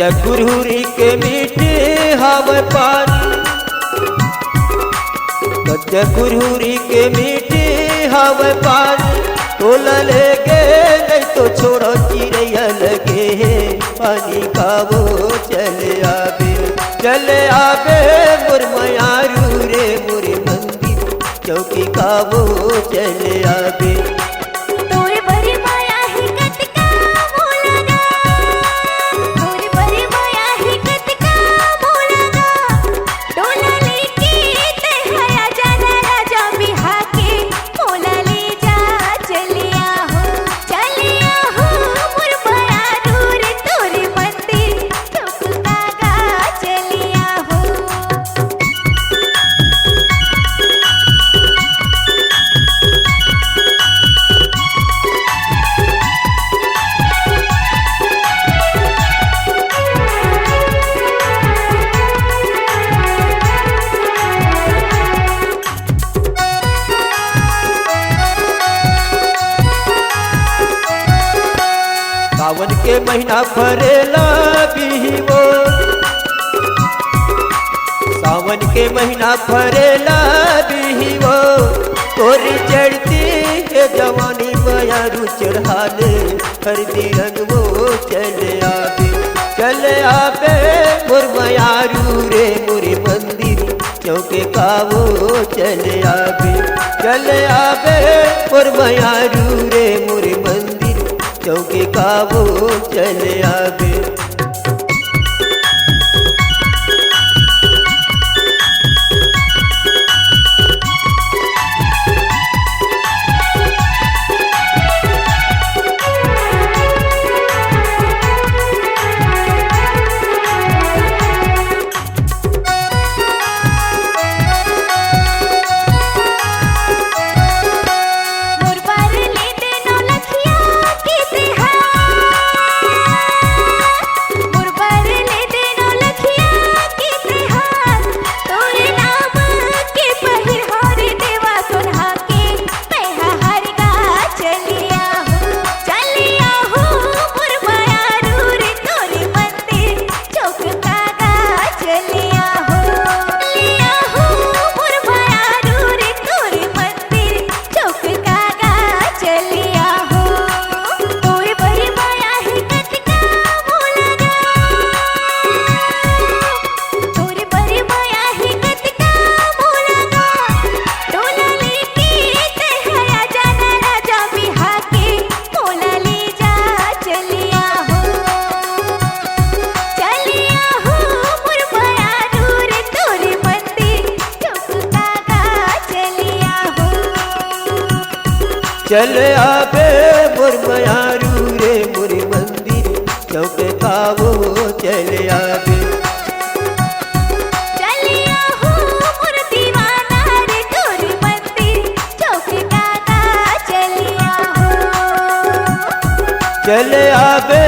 कच्चा गुरहुरी के मीठे हवा पानी, कच्चा गुरहुरी के मीठे हवा पानी, तोला लेके नहीं तो छोड़ो चिड़ैया लगे, पानी खावो चले आबे मोर मयारू रे मोर मंदिर चौकी खावो चले आबे। सावन के महीना फरेला बिहिवो, सावन के महीना फरेला बिहिवो, तोरी चढ़ती के जवानी मयारू चढ़ाले हरदी रंग वो चले आबे मोर मयारू रे मोर मंदिर चौके कावो चले आबे मोर मयारू रे मोर मंदिर चौके काबू चले आबे। चले आबे मोर मयारू रे मोर मंदिर चौके कावो चले आबे। मोर दीवाना रे तोर मंदिर चौके काका चलिया हो। चले आबे